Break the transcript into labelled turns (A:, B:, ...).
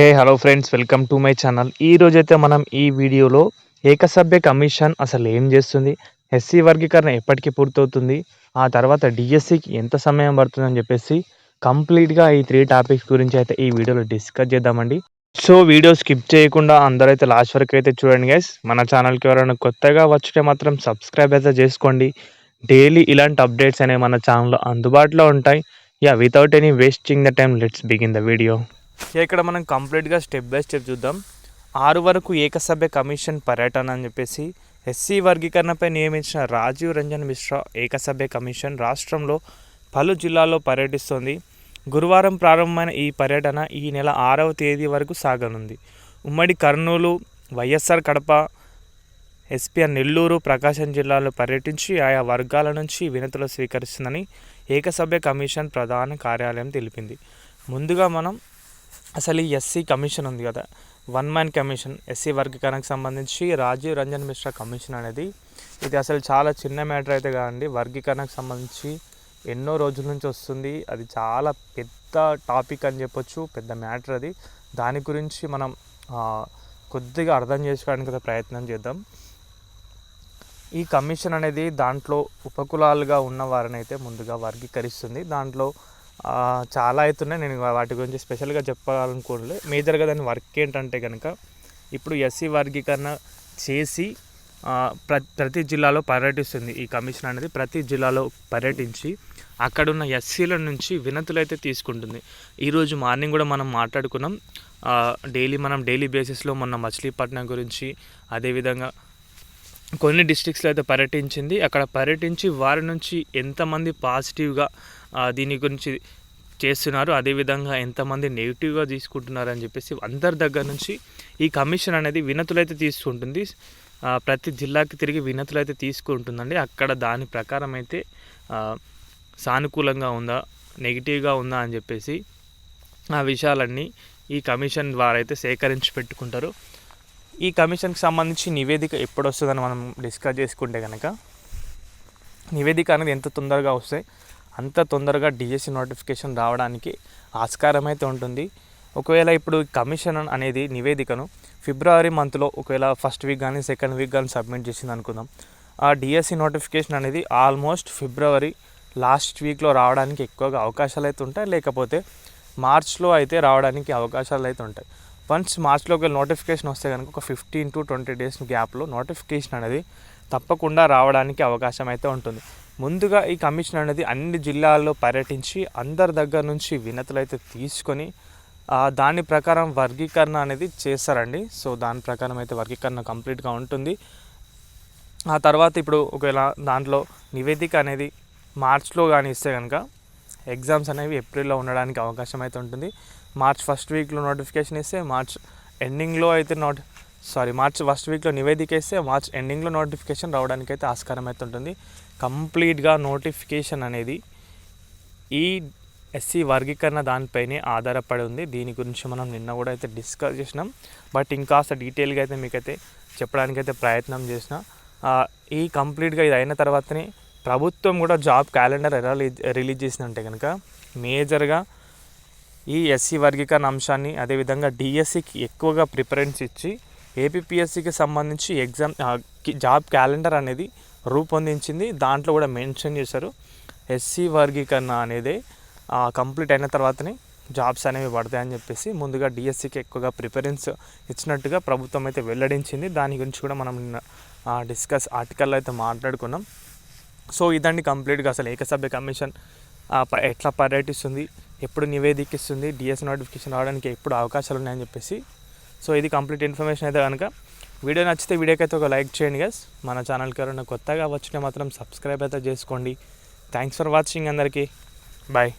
A: Hello friends, welcome to my channel. ఈ రోజైతే మనం ఈ వీడియోలో ఏకసభ్య కమిషన్ అసలు ఏం చేస్తుంది, ఎస్సీ వర్గీకరణ ఎప్పటికి పూర్తవుతుంది, ఆ తర్వాత డిఎస్సికి ఎంత సమయం పడుతుందని చెప్పేసి కంప్లీట్గా ఈ 3 టాపిక్స్ గురించి అయితే ఈ వీడియోలో డిస్కస్ చేద్దామండి. సో వీడియో స్కిప్ చేయకుండా అందరైతే లాస్ట్ వరకు అయితే చూడండి గైస్. మన ఛానల్కి ఎవరైనా కొత్తగా వచ్చితే మాత్రం సబ్స్క్రైబ్ అయితే చేసుకోండి. డైలీ ఇలాంటి అప్డేట్స్ అనేవి మన ఛానల్లో అందుబాటులో ఉంటాయి. Without any wasting the time let's begin the video. ఇక్కడ మనం కంప్లీట్గా స్టెప్ బై స్టెప్ చూద్దాం. 6 వరకు ఏకసభ్య కమిషన్ పర్యటన అని చెప్పేసి ఎస్సీ వర్గీకరణపై నియమించిన రాజీవ్ రంజన్ మిశ్రా ఏకసభ్య కమిషన్ రాష్ట్రంలో పలు జిల్లాల్లో పర్యటిస్తోంది. గురువారం ప్రారంభమైన ఈ పర్యటన ఈ నెల 6వ తేదీ వరకు సాగనుంది. ఉమ్మడి కర్నూలు, వైఎస్ఆర్ కడప, ఎస్పీఆర్ నెల్లూరు, ప్రకాశం జిల్లాలో పర్యటించి ఆయా వర్గాల నుంచి వినతులు స్వీకరిస్తుందని ఏకసభ్య కమిషన్ ప్రధాన కార్యాలయం తెలిపింది. ముందుగా మనం అసలు ఈ ఎస్సీ కమిషన్ ఉంది కదా, 1 మ్యాన్ కమిషన్, ఎస్సీ వర్గీకరణకు సంబంధించి రాజీవ్ రంజన్ మిశ్రా కమిషన్ అనేది ఇది అసలు చాలా చిన్న మ్యాటర్ అయితే కాదండి. వర్గీకరణకు సంబంధించి ఎన్నో రోజుల నుంచి వస్తుంది. అది చాలా పెద్ద టాపిక్ అని చెప్పొచ్చు, పెద్ద మ్యాటర్ అది. దాని గురించి మనం కొద్దిగా అర్థం చేసుకోవడానికి ప్రయత్నం చేద్దాం. ఈ కమిషన్ అనేది దాంట్లో ఉపకులాలుగా ఉన్న వారిని అయితే ముందుగా వర్గీకరిస్తుంది. దాంట్లో చాలా అవుతున్నాయి. నేను వాటి గురించి స్పెషల్గా చెప్పాలనుకోలే. మేజర్గా దాని వర్క్ ఏంటంటే కనుక, ఇప్పుడు ఎస్సీ వర్గీకరణ చేసి ప్రతి జిల్లాలో పర్యటిస్తుంది. ఈ కమిషన్ అనేది ప్రతి జిల్లాలో పర్యటించి అక్కడున్న ఎస్సీల నుంచి వినతులు అయితే తీసుకుంటుంది. ఈరోజు మార్నింగ్ కూడా మనం మాట్లాడుకున్నాం. డైలీ బేసిస్లో మొన్న మచిలీపట్నం గురించి, అదేవిధంగా కొన్ని డిస్ట్రిక్ట్స్లో అయితే పర్యటించింది. అక్కడ పర్యటించి వారి నుంచి ఎంతమంది పాజిటివ్గా దీని గురించి చేస్తున్నారు, అదేవిధంగా ఎంతమంది నెగిటివ్గా తీసుకుంటున్నారు అని చెప్పేసి అందరి దగ్గర నుంచి ఈ కమిషన్ అనేది వినతులైతే తీసుకుంటుంది. ప్రతి జిల్లాకి తిరిగి వినతులైతే తీసుకుంటుందండి. అక్కడ దాని ప్రకారం అయితే సానుకూలంగా ఉందా, నెగిటివ్గా ఉందా అని చెప్పేసి ఆ విషయాలన్నీ ఈ కమిషన్ ద్వారా అయితే సేకరించి పెట్టుకుంటారు. ఈ కమిషన్కి సంబంధించి నివేదిక ఎప్పుడు వస్తుందని మనం డిస్కస్ చేసుకుంటే కనుక, నివేదిక అనేది ఎంత తొందరగా వస్తే అంత తొందరగా డిఎస్సి నోటిఫికేషన్ రావడానికి ఆస్కారం అయితే ఉంటుంది. ఒకవేళ ఇప్పుడు కమిషన్ అనేది నివేదికను ఫిబ్రవరి మంత్లో ఒకవేళ ఫస్ట్ వీక్ కానీ సెకండ్ వీక్ కానీ సబ్మిట్ చేసింది అనుకుందాం. ఆ డిఎస్సి నోటిఫికేషన్ అనేది ఆల్మోస్ట్ ఫిబ్రవరి లాస్ట్ వీక్లో రావడానికి ఎక్కువగా అవకాశాలు అయితే ఉంటాయి. లేకపోతే మార్చ్లో అయితే రావడానికి అవకాశాలు అయితే ఉంటాయి. వన్స్ మార్చ్లో ఒక నోటిఫికేషన్ వస్తే కనుక ఒక 15 to 20 days గ్యాప్లో నోటిఫికేషన్ అనేది తప్పకుండా రావడానికి అవకాశం అయితే ఉంటుంది. ముందుగా ఈ కమిషన్ అనేది అన్ని జిల్లాల్లో పర్యటించి అందరి దగ్గర నుంచి వినతులు అయితే తీసుకొని దాని ప్రకారం వర్గీకరణ అనేది చేస్తారండి. సో దాని ప్రకారం అయితే వర్గీకరణ కంప్లీట్గా ఉంటుంది. ఆ తర్వాత ఇప్పుడు ఒకవేళ దాంట్లో నివేదిక అనేది మార్చ్లో కానీ ఇస్తే కనుక ఎగ్జామ్స్ అనేవి ఏప్రిల్లో ఉండడానికి అవకాశం అయితే ఉంటుంది. మార్చ్ ఫస్ట్ వీక్లో నోటిఫికేషన్ ఇస్తే మార్చ్ ఫస్ట్ వీక్లో నివేదిక ఇస్తే మార్చ్ ఎండింగ్లో నోటిఫికేషన్ రావడానికి అయితే ఆస్కారం అయితే ఉంటుంది. కంప్లీట్గా నోటిఫికేషన్ అనేది ఈ ఎస్సీ వర్గీకరణ దానిపైనే ఆధారపడి ఉంది. దీని గురించి మనం నిన్న కూడా అయితే డిస్కస్ చేసినాం. బట్ ఇంకాస్త డీటెయిల్గా అయితే మీకైతే చెప్పడానికైతే ప్రయత్నం చేసిన. ఈ కంప్లీట్గా ఇది అయిన తర్వాతనే ప్రభుత్వం కూడా జాబ్ క్యాలెండర్ ఎలా రిలీజ్ చేసిందంటే కనుక, మేజర్గా ఈ ఎస్సీ వర్గీకరణ అంశాన్ని, అదేవిధంగా డిఎస్సికి ఎక్కువగా ప్రిఫరెన్స్ ఇచ్చి ఏపీపీఎస్సికి సంబంధించి జాబ్ క్యాలెండర్ అనేది రూపొందించింది. దాంట్లో కూడా మెన్షన్ చేశారు, ఎస్సీ వర్గీకరణ అనేది కంప్లీట్ అయిన తర్వాతనే జాబ్స్ అనేవి పడతాయని చెప్పేసి ముందుగా డిఎస్సికి ఎక్కువగా ప్రిఫరెన్స్ ఇచ్చినట్టుగా ప్రభుత్వం అయితే వెల్లడించింది. దాని గురించి కూడా మనం నిన్న ఆర్టికల్లో అయితే మాట్లాడుకున్నాం. సో ఇదండి కంప్లీట్గా అసలు ఏకసభ్య కమిషన్ ఎట్లా పర్యటిస్తుంది, ఎప్పుడు నివేదిక ఇస్తుంది, డిఎస్ నోటిఫికేషన్ రావడానికి ఎప్పుడు అవకాశాలు ఉన్నాయని చెప్పేసి. సో ఇది కంప్లీట్ ఇన్ఫర్మేషన్ అయితే కనుక వీడియో నచ్చితే వీడియోకి అయితే ఒక లైక్ చేయండి గైస్. మన ఛానల్కి ఎవరైనా కొత్తగా వచ్చినా మాత్రం సబ్స్క్రైబ్ అయితే చేసుకోండి. థ్యాంక్స్ ఫర్ వాచింగ్ అందరికీ. బాయ్.